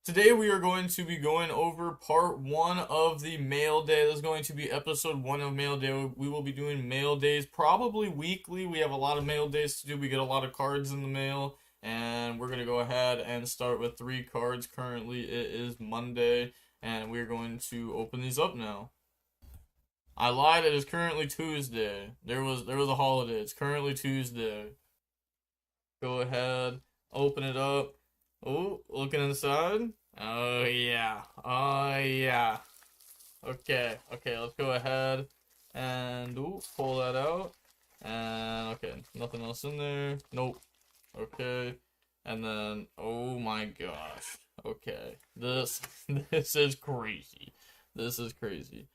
Today we are going to be going over part one of the mail day. This is going to be episode one of mail day. We will be doing mail days probably weekly. We have a lot of mail days to do. We get a lot of cards in the mail, and we're going to go ahead and start with 3 cards. Currently it is Monday, and we're going to open these up now. I lied, it is currently Tuesday. There was a holiday. It's currently Tuesday. Go ahead, open it up. Oh, looking inside. Oh yeah. Oh yeah. Okay, let's go ahead and pull that out. And okay, nothing else in there. Nope. Okay. And then oh my gosh. Okay. This this is crazy. This is crazy.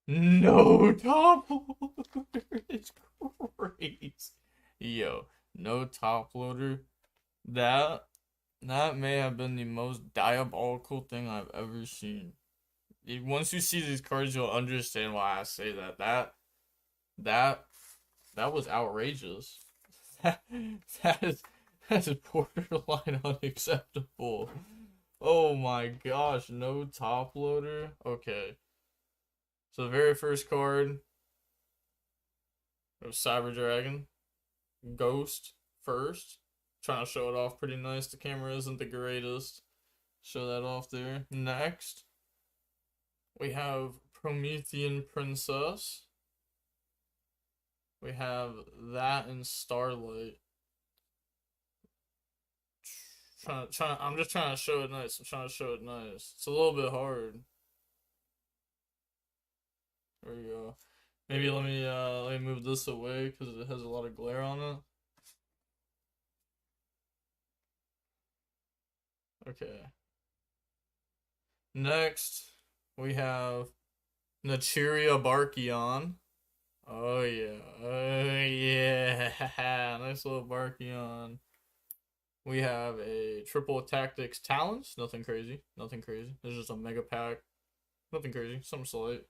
No top loader is crazy. Yo, no top loader. That that may have been the most diabolical thing I've ever seen. Once you see these cards, you'll understand why I say that. That that was outrageous. That, that is borderline unacceptable. Oh my gosh, no top loader. Okay. So the very first card was Cyber Dragon. Ghost first. Trying to show it off pretty nice. The camera isn't the greatest. Show that off there. Next, we have Promethean Princess. We have that in Starlight. I'm just trying to show it nice. I'm trying to show it nice. It's a little bit hard. There we go. Maybe let me move this away because it has a lot of glare on it. Okay. Next, we have Nachiria Barkion. Oh yeah. Oh yeah. Nice little Barkion. We have a Triple Tactics Talents. Nothing crazy. Nothing crazy. There's just a Mega Pack. Nothing crazy. Some slight.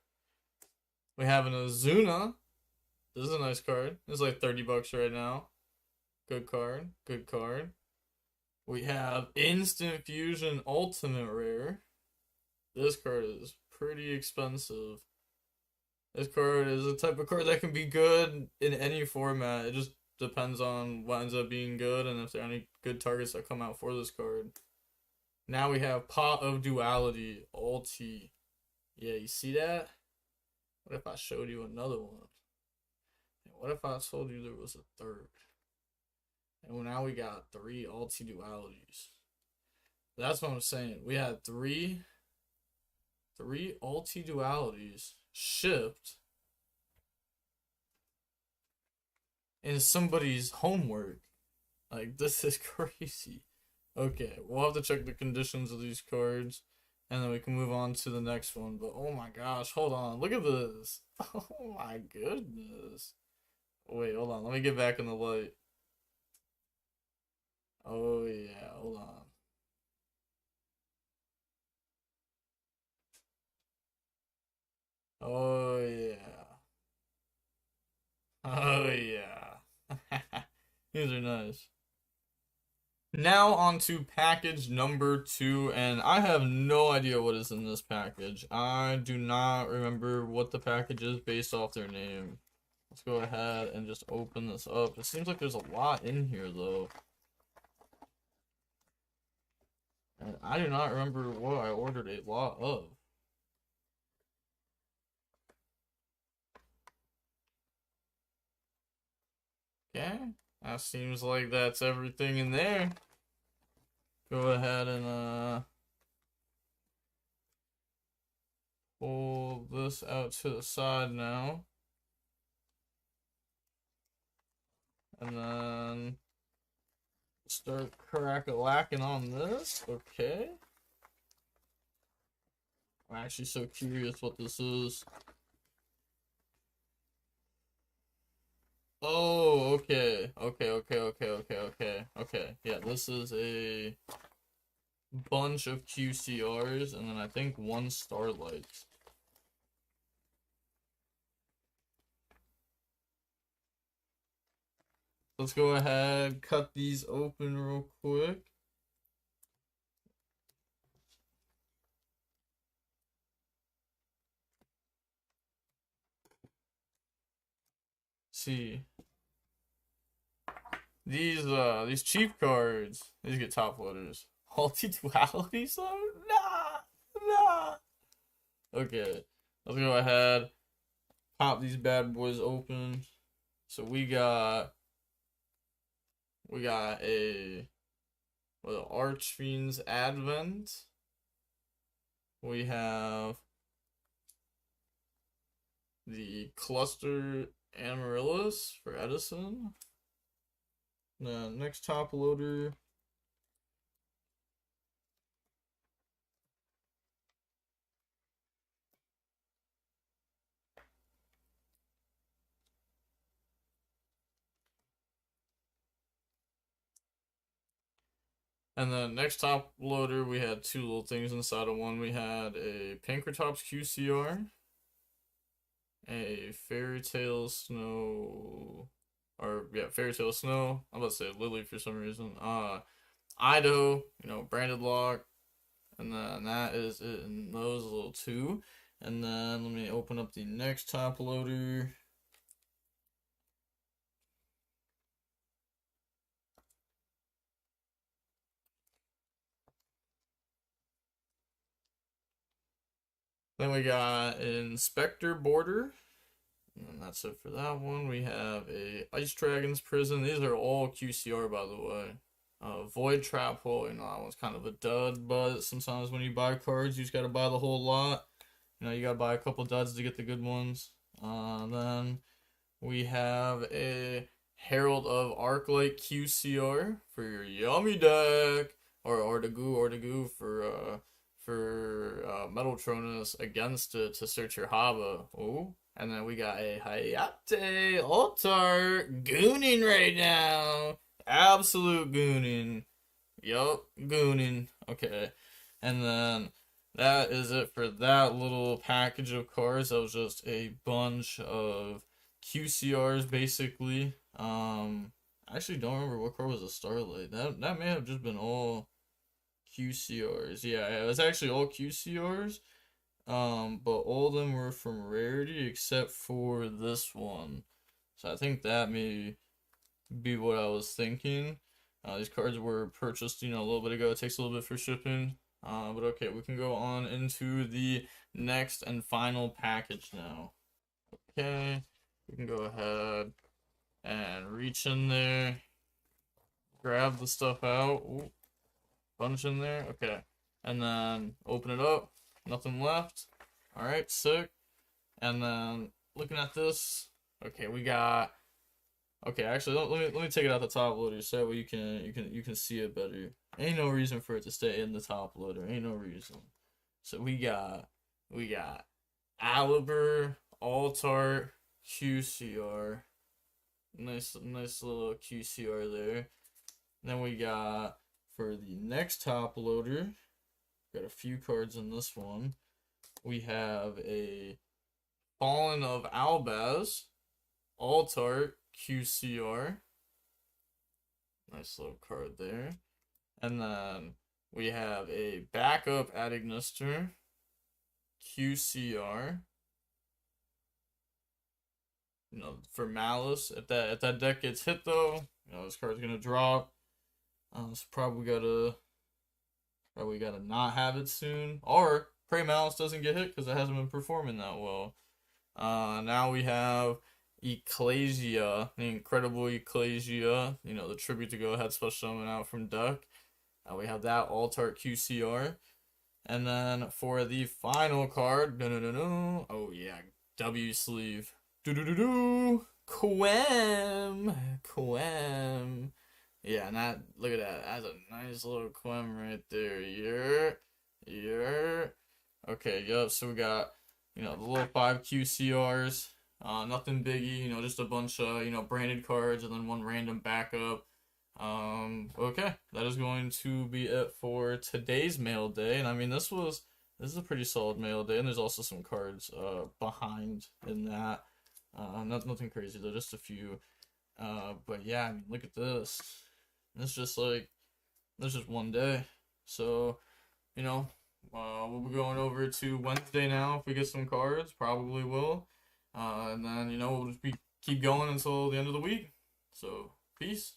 We have an Azuna. This is a nice card. It's like $30 right now. Good card. Good card. We have Instant Fusion Ultimate Rare. This card is pretty expensive. This card is a type of card that can be good in any format. It just depends on what ends up being good and if there are any good targets that come out for this card. Now we have Pot of Duality Ulti. Yeah, you see that? What if I showed you another one? And what if I told you there was a third? And now we got 3 Ulti Dualities. That's what I'm saying. We had three Ulti Dualities shipped in somebody's homework. Like, this is crazy. Okay, we'll have to check the conditions of these cards, and then we can move on to the next one. But oh my gosh, hold on. Look at this. Oh my goodness. Wait, hold on. Let me get back in the light. Oh yeah, hold on. Oh yeah. Oh yeah. These are nice. Now on to package number 2, and I have no idea what is in this package. I do not remember what the package is based off their name. Let's go ahead and just open this up. It seems like there's a lot in here though. And I do not remember what I ordered a lot of. Okay, that seems like that's everything in there. Go ahead and pull this out to the side now. And then start crack-a-lacking on this. Okay. I'm actually so curious what this is. Oh, okay. Okay. Yeah, this is a bunch of QCRs and then I think 1 Starlight. let's go ahead, cut these open real quick. See. These cheap cards, these get top loaders. Multi-duality so nah. Okay, let's go ahead, pop these bad boys open. So we got a Archfiend's Advent. We have the Cluster Amaryllis for Edison. The next top loader. And then next top loader, we had two little things inside of one. We had a Pankratops QCR, a Fairy Tale Snow, Fairy Tale Snow. I'm about to say Lily for some reason. Idaho, branded lock, and then that is it in those little two. And then let me open up the next top loader. Then we got Inspector Border. And that's it for that one. We have a Ice Dragon's Prison. These are all QCR, by the way. Void Trap Hole, that one's kind of a dud, but sometimes when you buy cards, you just gotta buy the whole lot. You gotta buy a couple duds to get the good ones. Then we have a Herald of Arclight QCR for your Yummy deck, or Ortegu for Metaltronus against it to search your Haba. Oh, and then we got a Hayate Altar gooning right now. Absolute gooning. Yup, gooning. Okay. And then that is it for that little package of cards. That was just a bunch of QCRs basically. I actually don't remember what card was a Starlight. That may have just been all QCRs. Yeah, it was actually all QCRs. But all of them were from rarity except for this one. So I think that may be what I was thinking. These cards were purchased, a little bit ago. It takes a little bit for shipping. But okay, we can go on into the next and final package now. Okay, we can go ahead and reach in there, grab the stuff out. Ooh, bunch in there. Okay, and then open it up. Nothing left. All right, sick. And then looking at this, okay, we got. Okay, actually, let me take it out the top loader so you can see it better. Ain't no reason for it to stay in the top loader. Ain't no reason. So we got Aliber, Altart, QCR. Nice little QCR there. Then we got, for the next top loader, got a few cards in this one. We have a Fallen of Albaz, Altart, QCR. Nice little card there. And then we have a backup Adignister, QCR. For Malice. If that deck gets hit though, this card's gonna drop. So probably gotta not have it soon. Or pray Malice doesn't get hit because it hasn't been performing that well. Now we have Ecclesia, the Incredible Ecclesia, the tribute to Go Ahead special summon out from deck. We have that Altart QCR. And then for the final card, oh yeah, W sleeve. Quem. Yeah, and look at that. That's a nice little Quem right there. Yeah. Okay, yep, so we got, the little 5 QCRs. Nothing biggie, just a bunch of, branded cards and then one random backup. Okay, that is going to be it for today's mail day. And I mean, this is a pretty solid mail day, and there's also some cards behind in that. Nothing crazy though, just a few. But yeah, I mean, look at this. It's just like, this is one day. So, you know, we'll be going over to Wednesday now. If we get some cards, probably will. And then, we'll just keep going until the end of the week. So, peace.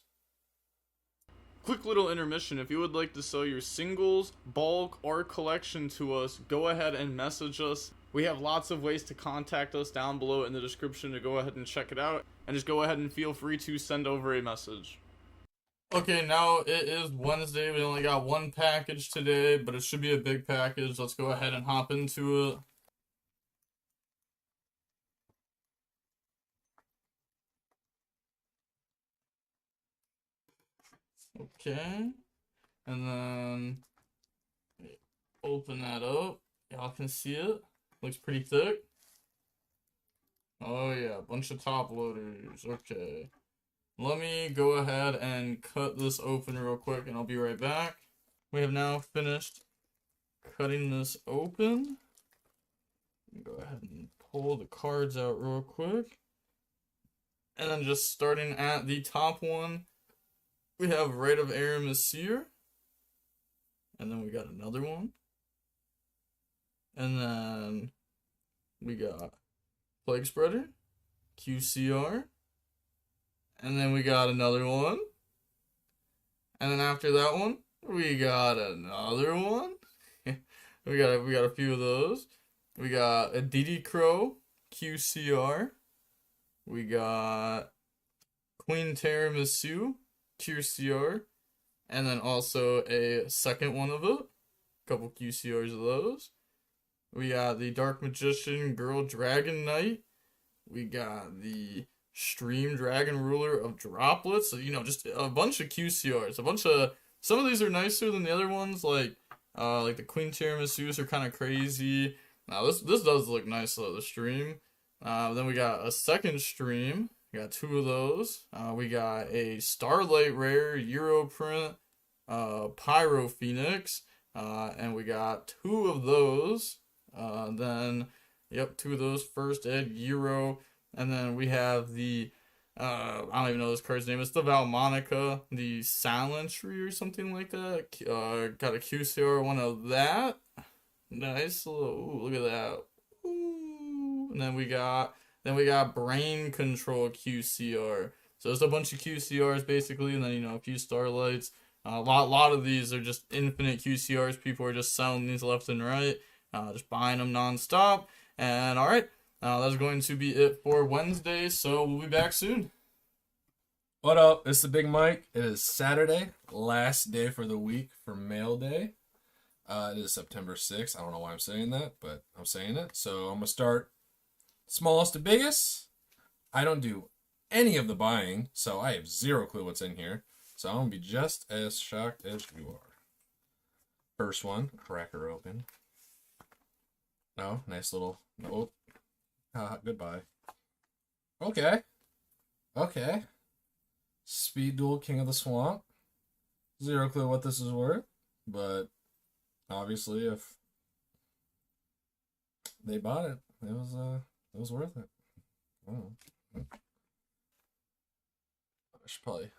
Quick little intermission. If you would like to sell your singles, bulk, or collection to us, go ahead and message us. We have lots of ways to contact us down below in the description to go ahead and check it out. And just go ahead and feel free to send over a message. Okay, now it is Wednesday. We only got one package today, but it should be a big package. Let's go ahead and hop into it. Okay, and then open that up. Y'all can see it. Looks pretty thick. Oh yeah, bunch of top loaders. Okay. Let me go ahead and cut this open real quick and I'll be right back. We have now finished cutting this open. Go ahead and pull the cards out real quick. And then just starting at the top one, we have Rite of Aramasir. And then we got another one. And then we got Plague Spreader, QCR. And then we got another one. And then after that one, we got another one. we got a few of those. We got a DD Crow QCR. We got Queen Tiramisu QCR. And then also a second one of it. A couple QCRs of those. We got the Dark Magician Girl Dragon Knight. We got the Stream Dragon Ruler of Droplets. So, just a bunch of QCRs. Some of these are nicer than the other ones, like the Queen Tiramisus are kind of crazy. Now this does look nice though, the stream. Then we got a second stream. We got two of those. We got a Starlight Rare Euro print, Pyro Phoenix, and we got two of those. Two of those first ed Euro. And then we have the, I don't even know this card's name. It's the Valmonica, the Silentry or something like that. Got a QCR one of that. Nice little, ooh, look at that. Ooh. And then we got Brain Control QCR. So there's a bunch of QCRs basically, and then, a few Starlights. A lot of these are just infinite QCRs. People are just selling these left and right. Just buying them non-stop. And alright. That's going to be it for Wednesday, so we'll be back soon. What up? It's the Big Mike. It is Saturday, last day for the week for mail day. It is September 6th. I don't know why I'm saying that, but I'm saying it. So I'm going to start smallest to biggest. I don't do any of the buying, so I have zero clue what's in here. So I'm going to be just as shocked as you are. First one, cracker open. Oh, nice little... Oh. Goodbye. Okay. Speed Duel King of the Swamp. Zero clue what this is worth, but obviously if they bought it, it was worth it. Oh. I should probably...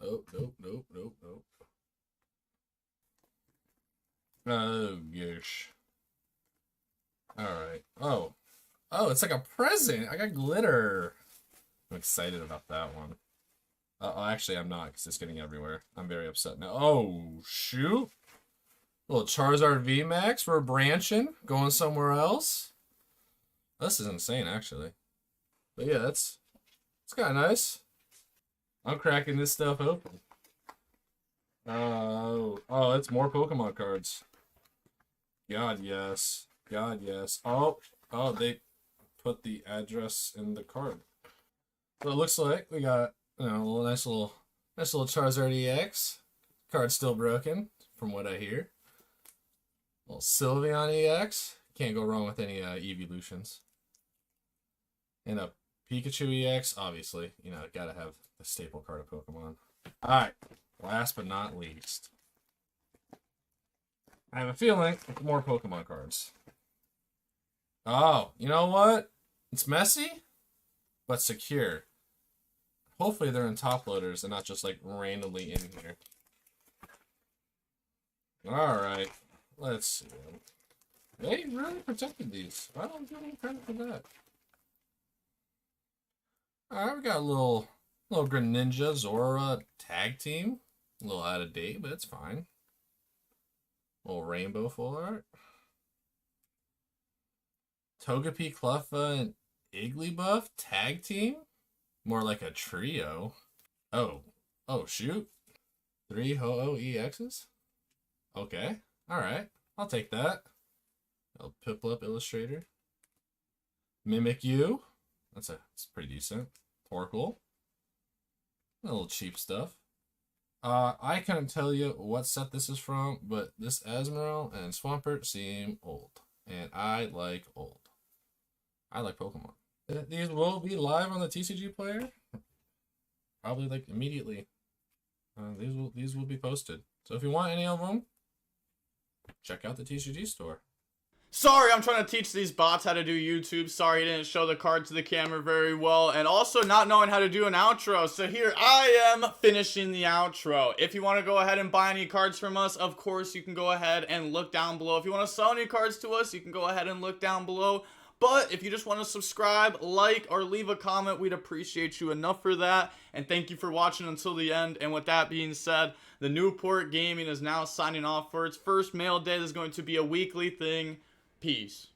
Oh, nope. Oh, gosh. Alright. Oh, it's like a present. I got glitter. I'm excited about that one. Actually, I'm not, because it's getting everywhere. I'm very upset now. Oh, shoot. Little Charizard VMAX. We're branching. Going somewhere else. This is insane, actually. But yeah, it's kind of nice. I'm cracking this stuff open. Oh, it's more Pokemon cards. God, yes. Oh, they put the address in the card. So it looks like we got, a nice little Charizard EX. Card's still broken, from what I hear. Little Sylveon EX. Can't go wrong with any evolutions. And a Pikachu EX, obviously. Gotta have the staple card of Pokemon. Alright, last but not least. I have a feeling more Pokemon cards. Oh, you know what? It's messy, but secure. Hopefully they're in top loaders and not just like randomly in here. Alright. Let's see. They really protected these. I don't give them credit for that. Alright, we got a little Greninja Zora tag team. A little out of date, but it's fine. Little rainbow full art. Togepi, Cleffa, and Igglybuff tag team? More like a trio. Oh. Oh, shoot. 3 Ho-Oh EXs? Okay. Alright. I'll take that. A Piplup Illustrator. Mimikyu. That's pretty decent. Torkoal. A little cheap stuff. I couldn't tell you what set this is from, but this Asmodee and Swampert seem old. And I like old. I like Pokemon. These will be live on the TCG player. Probably like immediately. These will be posted. So if you want any of them, check out the TCG store. Sorry, I'm trying to teach these bots how to do YouTube. Sorry, I didn't show the card to the camera very well. And also not knowing how to do an outro. So here I am finishing the outro. If you want to go ahead and buy any cards from us, of course, you can go ahead and look down below. If you want to sell any cards to us, you can go ahead and look down below. But if you just want to subscribe, like, or leave a comment, we'd appreciate you enough for that. And thank you for watching until the end. And with that being said, the Newport Gaming is now signing off for its first mail day. This is going to be a weekly thing. Peace.